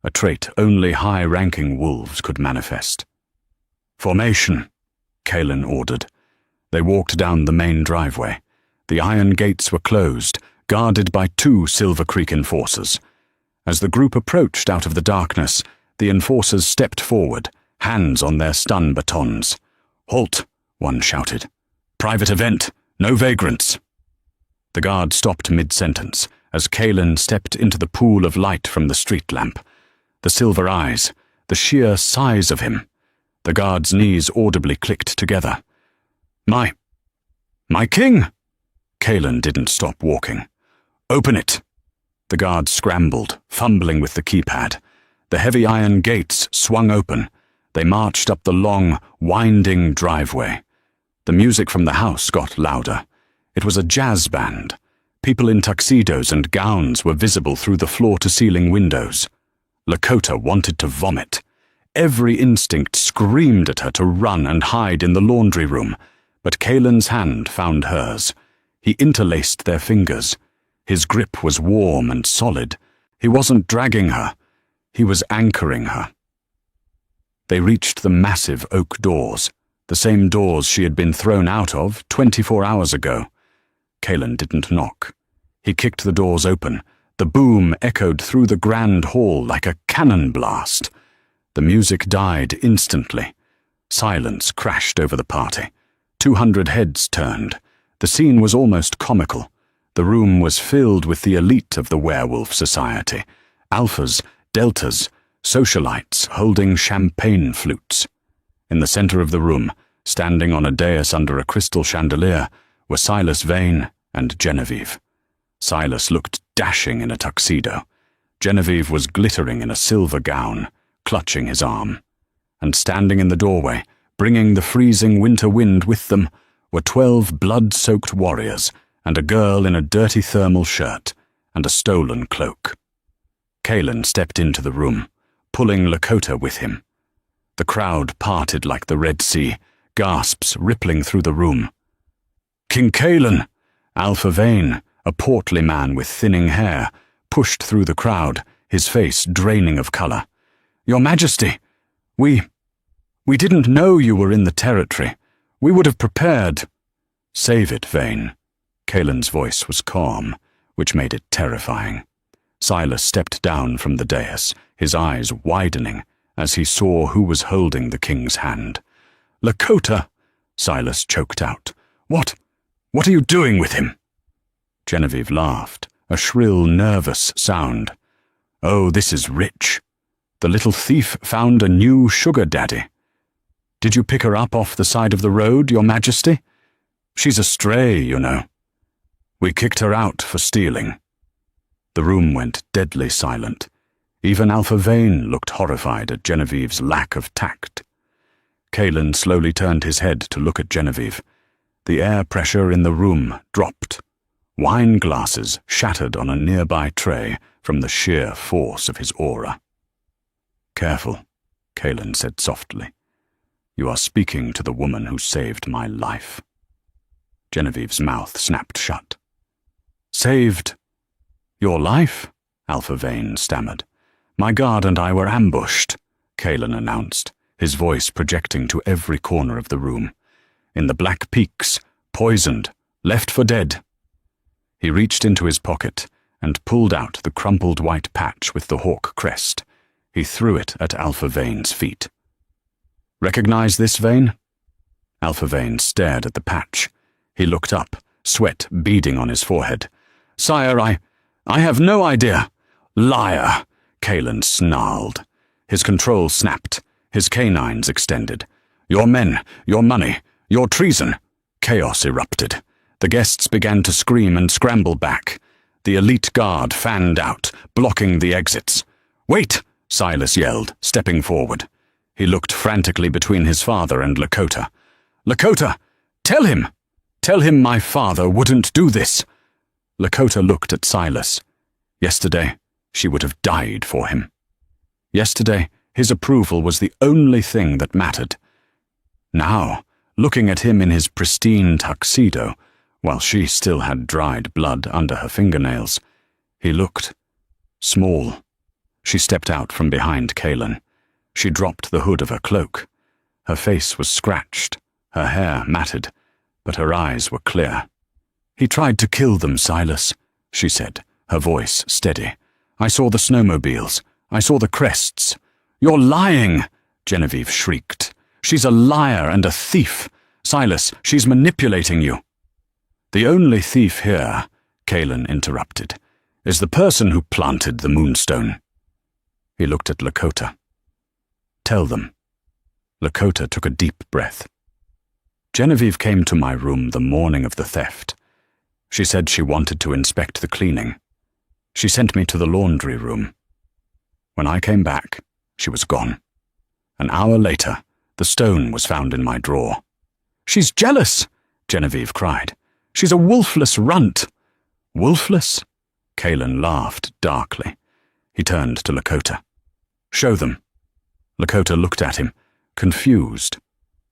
a trait only high-ranking wolves could manifest. "Formation," Kalen ordered. They walked down the main driveway. The iron gates were closed, guarded by 2 Silver Creek enforcers. As the group approached out of the darkness, the enforcers stepped forward, hands on their stun batons. "Halt," one shouted. "Private event, no vagrants." The guard stopped mid-sentence as Kalen stepped into the pool of light from the street lamp. The silver eyes, the sheer size of him. The guard's knees audibly clicked together. My king!" Kalen didn't stop walking. "Open it!" The guard scrambled, fumbling with the keypad. The heavy iron gates swung open. They marched up the long, winding driveway. The music from the house got louder. It was a jazz band. People in tuxedos and gowns were visible through the floor-to-ceiling windows. Lakota wanted to vomit. Every instinct screamed at her to run and hide in the laundry room, but Kalen's hand found hers. He interlaced their fingers. His grip was warm and solid. He wasn't dragging her. He was anchoring her. They reached the massive oak doors, the same doors she had been thrown out of 24 hours ago. Kalen didn't knock. He kicked the doors open. The boom echoed through the grand hall like a cannon blast. The music died instantly. Silence crashed over the party. 200 heads turned. The scene was almost comical. The room was filled with the elite of the werewolf society. Alphas, deltas, socialites holding champagne flutes. In the center of the room, standing on a dais under a crystal chandelier, were Silas Vane and Genevieve. Silas looked dashing in a tuxedo. Genevieve was glittering in a silver gown, clutching his arm. And standing in the doorway, bringing the freezing winter wind with them, were 12 blood-soaked warriors and a girl in a dirty thermal shirt and a stolen cloak. Kalen stepped into the room, pulling Lakota with him. The crowd parted like the Red Sea, gasps rippling through the room. "King Kalen!" Alpha Vane, a portly man with thinning hair, pushed through the crowd, his face draining of color. "Your Majesty, we didn't know you were in the territory. We would have prepared." "Save it, Vane." Kalen's voice was calm, which made it terrifying. Silas stepped down from the dais, his eyes widening as he saw who was holding the king's hand. "Lakota," Silas choked out. What are you doing with him?" Genevieve laughed, a shrill, nervous sound. "Oh, this is rich. The little thief found a new sugar daddy. Did you pick her up off the side of the road, Your Majesty? She's a stray, you know. We kicked her out for stealing." The room went deadly silent. Even Alpha Vane looked horrified at Genevieve's lack of tact. Kalen slowly turned his head to look at Genevieve. The air pressure in the room dropped. Wine glasses shattered on a nearby tray from the sheer force of his aura. "Careful," Kalen said softly. "You are speaking to the woman who saved my life." Genevieve's mouth snapped shut. "Saved your life?" Alpha Vane stammered. "My guard and I were ambushed," Kalen announced, his voice projecting to every corner of the room. "In the Black Peaks, poisoned, left for dead." He reached into his pocket and pulled out the crumpled white patch with the hawk crest. He threw it at Alpha Vane's feet. "Recognize this, Vane?" Alpha Vane stared at the patch. He looked up, sweat beading on his forehead. "Sire, I have no idea." "Liar!" Kalen snarled. His control snapped, his canines extended. "Your men, your money, your treason." Chaos erupted. The guests began to scream and scramble back. The elite guard fanned out, blocking the exits. "Wait!" Silas yelled, stepping forward. He looked frantically between his father and Lakota. "Lakota, tell him! Tell him my father wouldn't do this!" Lakota looked at Silas. Yesterday, she would have died for him. Yesterday, his approval was the only thing that mattered. Now, looking at him in his pristine tuxedo, while she still had dried blood under her fingernails, he looked small. She stepped out from behind Kaelin. She dropped the hood of her cloak. Her face was scratched, her hair matted, but her eyes were clear. "He tried to kill them, Silas," she said, her voice steady. "I saw the snowmobiles. I saw the crests." "You're lying!" Genevieve shrieked. "She's a liar and a thief. Silas, she's manipulating you." "The only thief here," Kaelin interrupted, "is the person who planted the moonstone." He looked at Lakota. "Tell them." Lakota took a deep breath. "Genevieve came to my room the morning of the theft. She said she wanted to inspect the cleaning. She sent me to the laundry room. When I came back, she was gone. An hour later, the stone was found in my drawer." "She's jealous!" Genevieve cried. "She's a wolfless runt." "Wolfless?" Kaelin laughed darkly. He turned to Lakota. "Show them." Lakota looked at him, confused.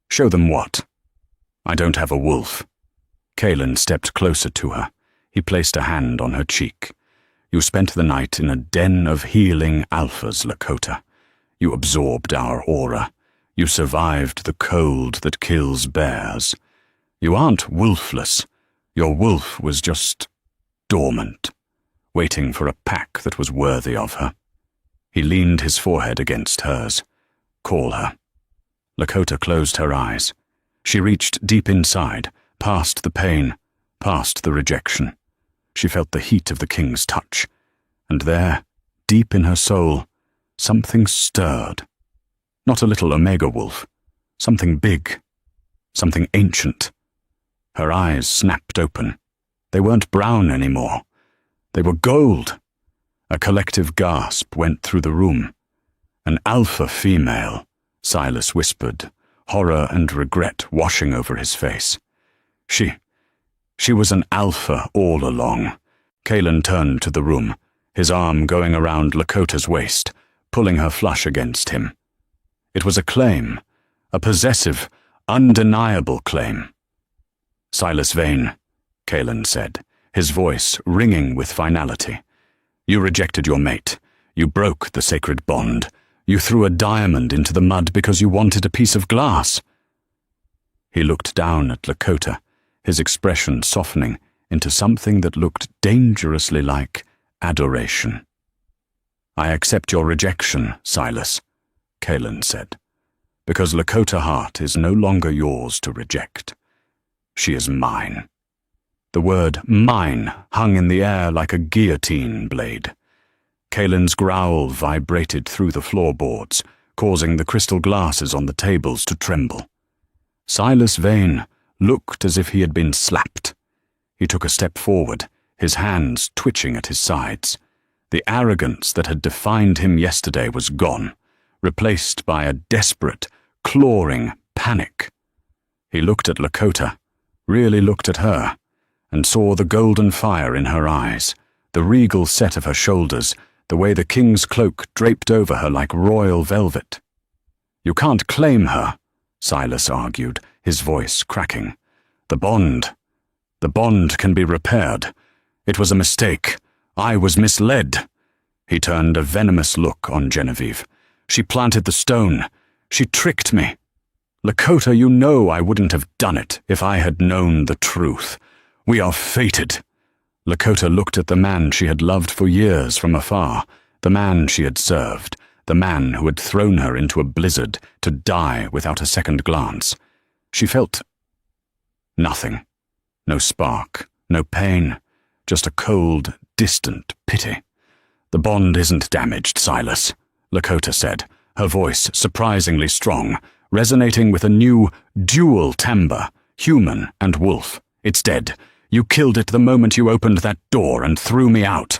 "Show them what?" "I don't have a wolf." Kaelin stepped closer to her. He placed a hand on her cheek. "You spent the night in a den of healing alphas, Lakota. You absorbed our aura. You survived the cold that kills bears. You aren't wolfless. Your wolf was just dormant, waiting for a pack that was worthy of her." He leaned his forehead against hers. "Call her." Lakota closed her eyes. She reached deep inside, past the pain, past the rejection. She felt the heat of the king's touch. And there, deep in her soul, something stirred. Not a little Omega wolf. Something big. Something ancient. Her eyes snapped open. They weren't brown anymore. They were gold. A collective gasp went through the room. "An alpha female," Silas whispered, horror and regret washing over his face. She was an alpha all along." Kaelin turned to the room, his arm going around Lakota's waist, pulling her flush against him. It was a claim, a possessive, undeniable claim. "Silas Vane," Kaelin said, his voice ringing with finality. "You rejected your mate. You broke the sacred bond. You threw a diamond into the mud because you wanted a piece of glass." He looked down at Lakota, his expression softening into something that looked dangerously like adoration. "I accept your rejection, Silas," Kaelin said, "because Lakota Hart is no longer yours to reject. She is mine." The word "mine" hung in the air like a guillotine blade. Kaelin's growl vibrated through the floorboards, causing the crystal glasses on the tables to tremble. Silas Vane looked as if he had been slapped. He took a step forward, his hands twitching at his sides. The arrogance that had defined him yesterday was gone, replaced by a desperate, clawing panic. He looked at Lakota, really looked at her, and saw the golden fire in her eyes, the regal set of her shoulders, the way the king's cloak draped over her like royal velvet. "You can't claim her," Silas argued, his voice cracking. The bond can be repaired. It was a mistake. I was misled." He turned a venomous look on Genevieve. "She planted the stone. She tricked me. Lakota, you know I wouldn't have done it if I had known the truth. We are fated." Lakota looked at the man she had loved for years from afar, the man she had served, the man who had thrown her into a blizzard to die without a second glance. She felt nothing. No spark, no pain, just a cold, distant pity. "The bond isn't damaged, Silas," Lakota said, her voice surprisingly strong, resonating with a new, dual timbre, human and wolf. "It's dead. You killed it the moment you opened that door and threw me out."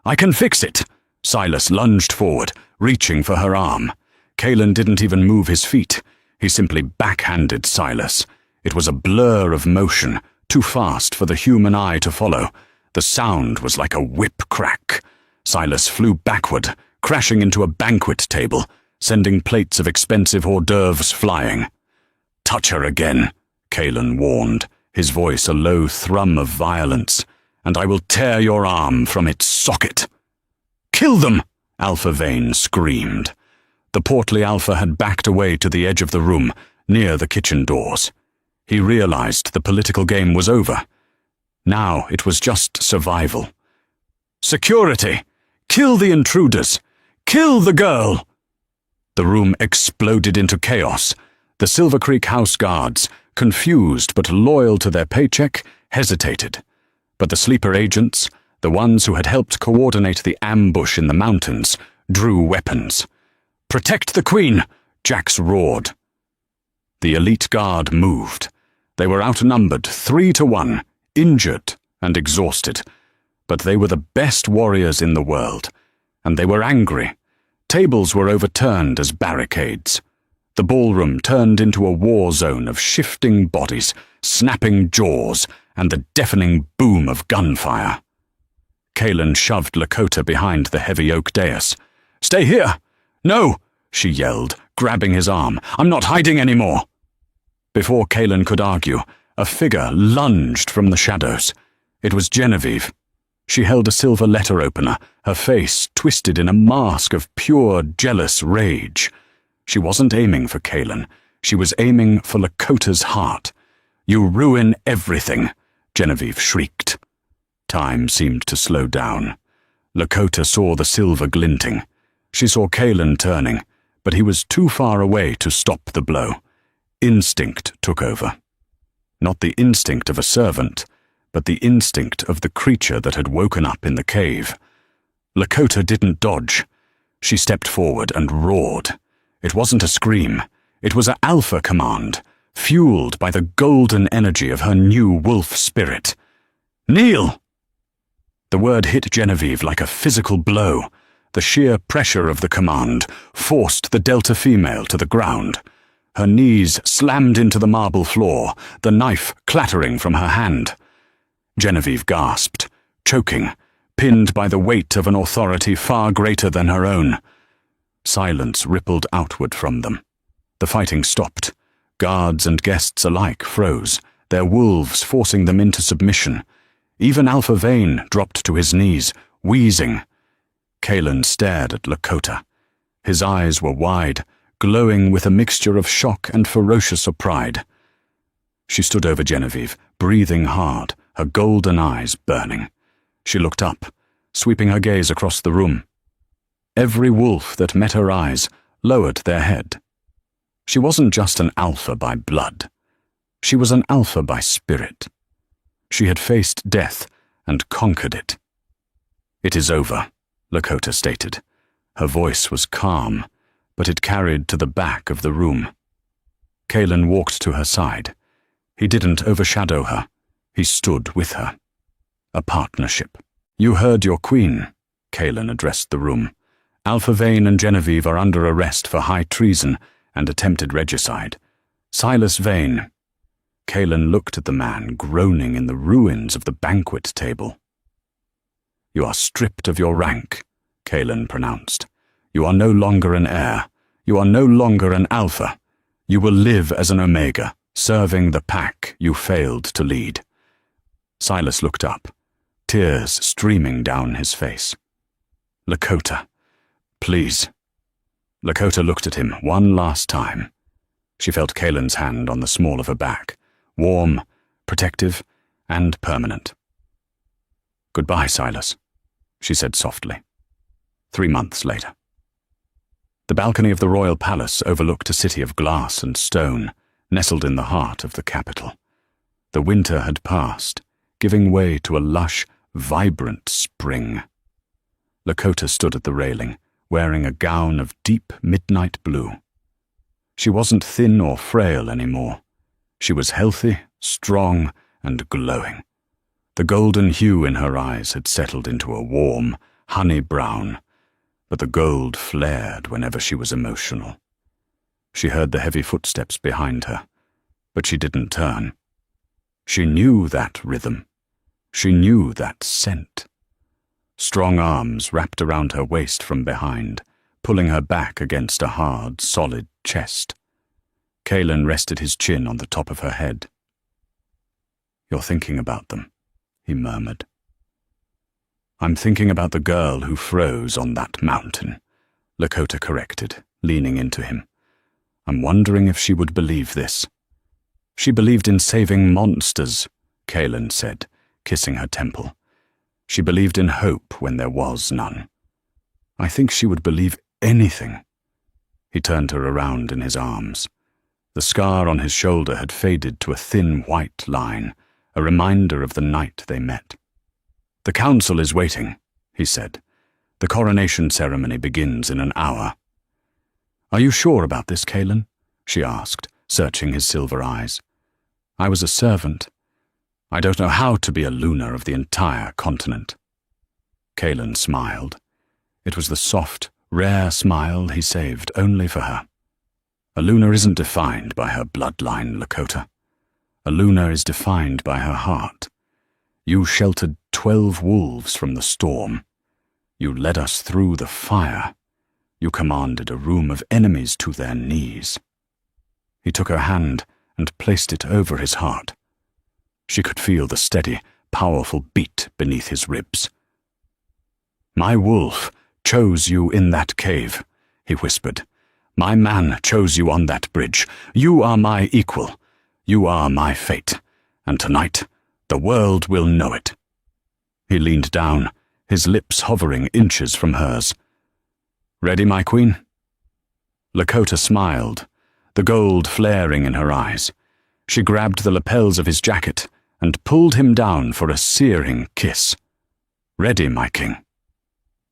"I can fix it." Silas lunged forward, reaching for her arm. Kaelin didn't even move his feet. He simply backhanded Silas. It was a blur of motion, too fast for the human eye to follow. The sound was like a whip crack. Silas flew backward, crashing into a banquet table, sending plates of expensive hors d'oeuvres flying. "Touch her again," Kalen warned, his voice a low thrum of violence, "and I will tear your arm from its socket." "Kill them!" Alpha Vane screamed. The portly Alpha had backed away to the edge of the room, near the kitchen doors. He realized the political game was over. Now it was just survival. "Security! Kill the intruders! Kill the girl!" The room exploded into chaos. The Silver Creek House guards, confused but loyal to their paycheck, hesitated. But the sleeper agents, the ones who had helped coordinate the ambush in the mountains, drew weapons. "Protect the Queen!" Jax roared. The elite guard moved. They were outnumbered 3-1, injured and exhausted. But they were the best warriors in the world, and they were angry. Tables were overturned as barricades. The ballroom turned into a war zone of shifting bodies, snapping jaws, and the deafening boom of gunfire. Kalen shoved Lakota behind the heavy oak dais. "Stay here!" "No!" she yelled, grabbing his arm. "I'm not hiding anymore!" Before Kalen could argue, a figure lunged from the shadows. It was Genevieve. She held a silver letter opener, her face twisted in a mask of pure, jealous rage. She wasn't aiming for Kalen. She was aiming for Lakota's heart. "You ruin everything," Genevieve shrieked. Time seemed to slow down. Lakota saw the silver glinting. She saw Kalen turning, but he was too far away to stop the blow. Instinct took over. Not the instinct of a servant, but the instinct of the creature that had woken up in the cave. Lakota didn't dodge. She stepped forward and roared. It wasn't a scream. It was an alpha command, fueled by the golden energy of her new wolf spirit. "Kneel!" The word hit Genevieve like a physical blow. The sheer pressure of the command forced the Delta female to the ground. Her knees slammed into the marble floor, the knife clattering from her hand. Genevieve gasped, choking, pinned by the weight of an authority far greater than her own. Silence rippled outward from them. The fighting stopped. Guards and guests alike froze, their wolves forcing them into submission. Even Alpha Vane dropped to his knees, wheezing. Kalen stared at Lakota. His eyes were wide, glowing with a mixture of shock and ferocious pride. She stood over Genevieve, breathing hard, her golden eyes burning. She looked up, sweeping her gaze across the room. Every wolf that met her eyes lowered their head. She wasn't just an alpha by blood. She was an alpha by spirit. She had faced death and conquered it. "It is over," Lakota stated. Her voice was calm, but it carried to the back of the room. Kalen walked to her side. He didn't overshadow her. He stood with her. A partnership. "You heard your queen," Kalen addressed the room. "Alpha Vane and Genevieve are under arrest for high treason and attempted regicide. Silas Vane." Kalen looked at the man groaning in the ruins of the banquet table. "You are stripped of your rank," Kalen pronounced. "You are no longer an heir. You are no longer an alpha. You will live as an omega, serving the pack you failed to lead." Silas looked up, tears streaming down his face. "Lakota, please." Lakota looked at him one last time. She felt Kalen's hand on the small of her back, warm, protective, and permanent. "Goodbye, Silas," she said softly. 3 months later. The balcony of the royal palace overlooked a city of glass and stone, nestled in the heart of the capital. The winter had passed, giving way to a lush, vibrant spring. Lakota stood at the railing, wearing a gown of deep midnight blue. She wasn't thin or frail anymore. She was healthy, strong, and glowing. The golden hue in her eyes had settled into a warm, honey brown, but the gold flared whenever she was emotional. She heard the heavy footsteps behind her, but she didn't turn. She knew that rhythm. She knew that scent. Strong arms wrapped around her waist from behind, pulling her back against a hard, solid chest. Kalen rested his chin on the top of her head. "You're thinking about them," he murmured. "I'm thinking about the girl who froze on that mountain," Lakota corrected, leaning into him. "I'm wondering if she would believe this." "She believed in saving monsters," Kalen said, kissing her temple. "She believed in hope when there was none. I think she would believe anything." He turned her around in his arms. The scar on his shoulder had faded to a thin white line, a reminder of the night they met. "The council is waiting," he said. "The coronation ceremony begins in an hour." "Are you sure about this, Kalen?" she asked, searching his silver eyes. "I was a servant. I don't know how to be a Luna of the entire continent." Kalen smiled. It was the soft, rare smile he saved only for her. "A Luna isn't defined by her bloodline, Lakota. A Luna is defined by her heart. You sheltered 12 wolves from the storm. You led us through the fire. You commanded a room of enemies to their knees." He took her hand and placed it over his heart. She could feel the steady, powerful beat beneath his ribs. "My wolf chose you in that cave," he whispered. "My man chose you on that bridge. You are my equal. You are my fate. And tonight, the world will know it." He leaned down, his lips hovering inches from hers. "Ready, my queen?" Lakota smiled, the gold flaring in her eyes. She grabbed the lapels of his jacket and pulled him down for a searing kiss. "Ready, my king."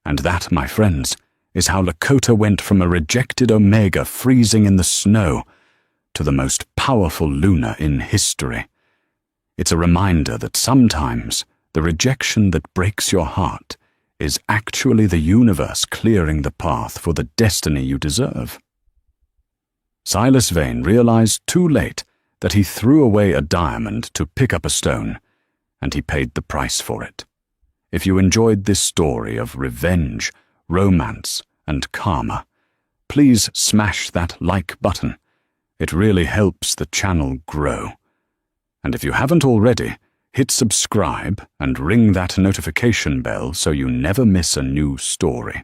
And that, my friends, is how Lakota went from a rejected Omega freezing in the snow to the most powerful Luna in history. It's a reminder that sometimes the rejection that breaks your heart is actually the universe clearing the path for the destiny you deserve. Silas Vane realized too late that he threw away a diamond to pick up a stone, and he paid the price for it. If you enjoyed this story of revenge, romance, and karma, please smash that like button. It really helps the channel grow. And if you haven't already, hit subscribe and ring that notification bell so you never miss a new story.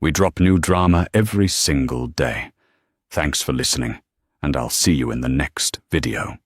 We drop new drama every single day. Thanks for listening, and I'll see you in the next video.